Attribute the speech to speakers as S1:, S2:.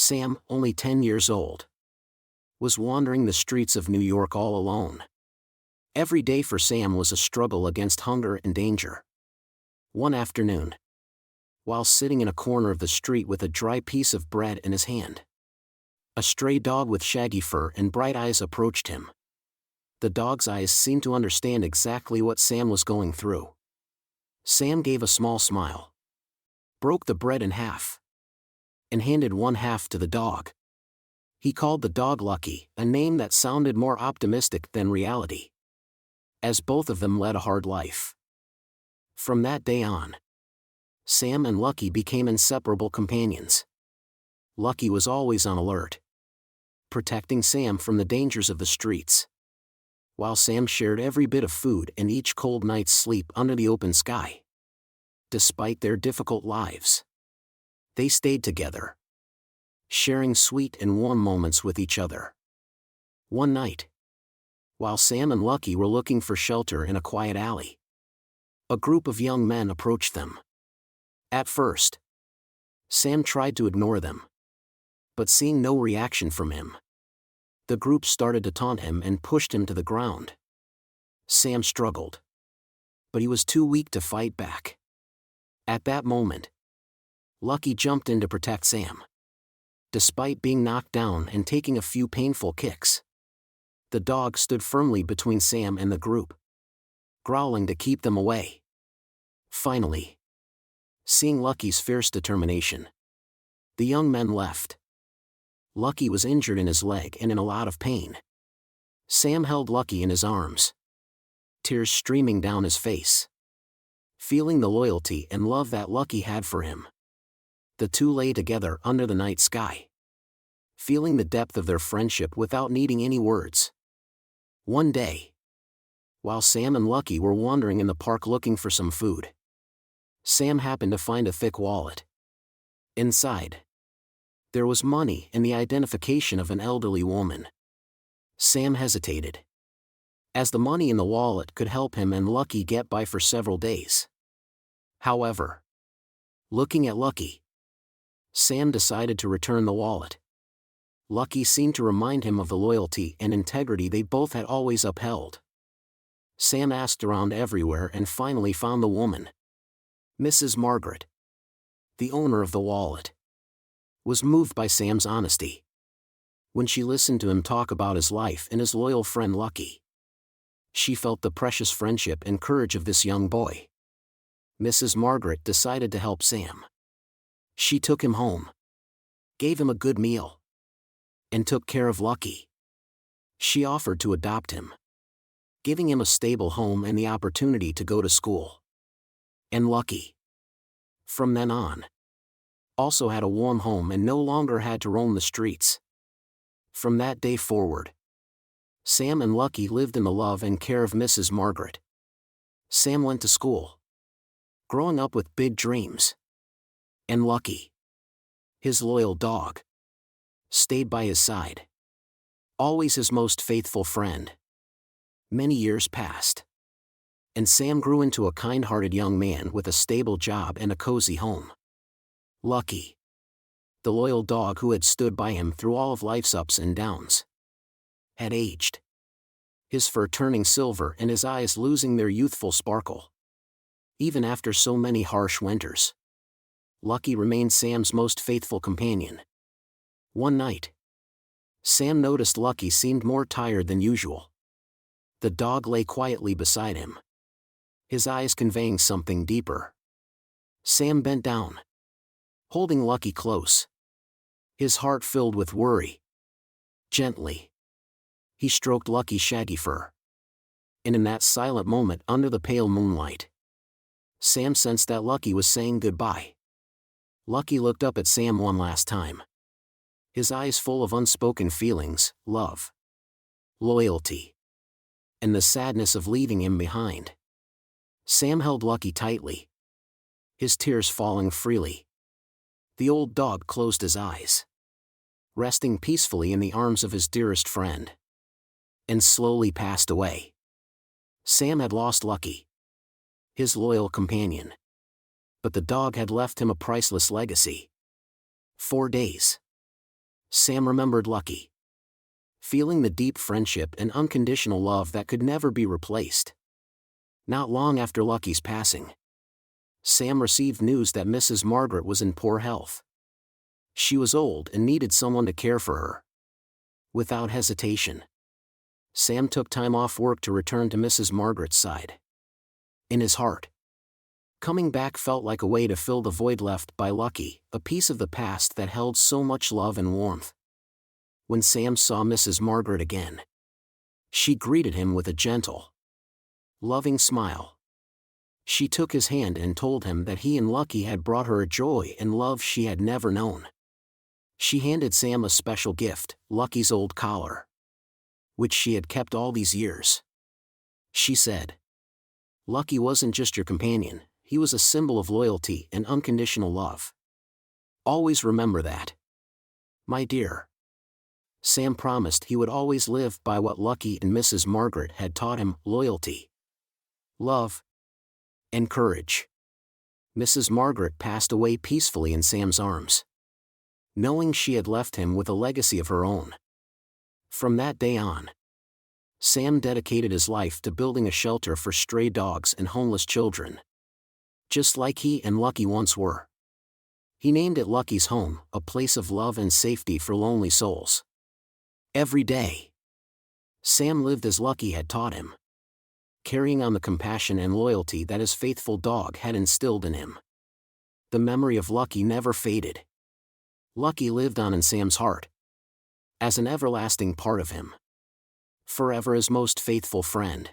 S1: Sam, only 10 years old, was wandering the streets of New York all alone. Every day for Sam was a struggle against hunger and danger. One afternoon, while sitting in a corner of the street with a dry piece of bread in his hand, a stray dog with shaggy fur and bright eyes approached him. The dog's eyes seemed to understand exactly what Sam was going through. Sam gave a small smile, broke the bread in half, and handed one half to the dog. He called the dog Lucky, a name that sounded more optimistic than reality, as both of them led a hard life. From that day on, Sam and Lucky became inseparable companions. Lucky was always on alert, protecting Sam from the dangers of the streets, while Sam shared every bit of food and each cold night's sleep under the open sky. Despite their difficult lives, they stayed together, sharing sweet and warm moments with each other. One night, while Sam and Lucky were looking for shelter in a quiet alley, a group of young men approached them. At first, Sam tried to ignore them, but seeing no reaction from him, the group started to taunt him and pushed him to the ground. Sam struggled, but he was too weak to fight back. At that moment, Lucky jumped in to protect Sam. Despite being knocked down and taking a few painful kicks, the dog stood firmly between Sam and the group, growling to keep them away. Finally, seeing Lucky's fierce determination, the young men left. Lucky was injured in his leg and in a lot of pain. Sam held Lucky in his arms, tears streaming down his face, feeling the loyalty and love that Lucky had for him. The two lay together under the night sky, feeling the depth of their friendship without needing any words. One day, while Sam and Lucky were wandering in the park looking for some food, Sam happened to find a thick wallet. Inside, there was money and the identification of an elderly woman. Sam hesitated, as the money in the wallet could help him and Lucky get by for several days. However, looking at Lucky, Sam decided to return the wallet. Lucky seemed to remind him of the loyalty and integrity they both had always upheld. Sam asked around everywhere and finally found the woman. Mrs. Margaret, the owner of the wallet, was moved by Sam's honesty. When she listened to him talk about his life and his loyal friend Lucky, she felt the precious friendship and courage of this young boy. Mrs. Margaret decided to help Sam. She took him home, gave him a good meal, and took care of Lucky. She offered to adopt him, giving him a stable home and the opportunity to go to school. And Lucky, from then on, also had a warm home and no longer had to roam the streets. From that day forward, Sam and Lucky lived in the love and care of Mrs. Margaret. Sam went to school, growing up with big dreams. And Lucky, his loyal dog, stayed by his side, always his most faithful friend. Many years passed, and Sam grew into a kind-hearted young man with a stable job and a cozy home. Lucky, the loyal dog who had stood by him through all of life's ups and downs, had aged, his fur turning silver and his eyes losing their youthful sparkle. Even after so many harsh winters, Lucky remained Sam's most faithful companion. One night, Sam noticed Lucky seemed more tired than usual. The dog lay quietly beside him, his eyes conveying something deeper. Sam bent down, holding Lucky close, his heart filled with worry. Gently, he stroked Lucky's shaggy fur. And in that silent moment under the pale moonlight, Sam sensed that Lucky was saying goodbye. Lucky looked up at Sam one last time, his eyes full of unspoken feelings, love, loyalty, and the sadness of leaving him behind. Sam held Lucky tightly, his tears falling freely. The old dog closed his eyes, resting peacefully in the arms of his dearest friend, and slowly passed away. Sam had lost Lucky, his loyal companion, but the dog had left him a priceless legacy. 4 days Sam remembered Lucky, feeling the deep friendship and unconditional love that could never be replaced. Not long after Lucky's passing, Sam received news that Mrs. Margaret was in poor health. She was old and needed someone to care for her. Without hesitation, Sam took time off work to return to Mrs. Margaret's side. In his heart, coming back felt like a way to fill the void left by Lucky, a piece of the past that held so much love and warmth. When Sam saw Mrs. Margaret again, she greeted him with a gentle, loving smile. She took his hand and told him that he and Lucky had brought her a joy and love she had never known. She handed Sam a special gift, Lucky's old collar, which she had kept all these years. She said, "Lucky wasn't just your companion, he was a symbol of loyalty and unconditional love. Always remember that, my dear." Sam promised he would always live by what Lucky and Mrs. Margaret had taught him: loyalty, love, and courage. Mrs. Margaret passed away peacefully in Sam's arms, knowing she had left him with a legacy of her own. From that day on, Sam dedicated his life to building a shelter for stray dogs and homeless children, just like he and Lucky once were. He named it Lucky's Home, a place of love and safety for lonely souls. Every day, Sam lived as Lucky had taught him, carrying on the compassion and loyalty that his faithful dog had instilled in him. The memory of Lucky never faded. Lucky lived on in Sam's heart, as an everlasting part of him, forever his most faithful friend.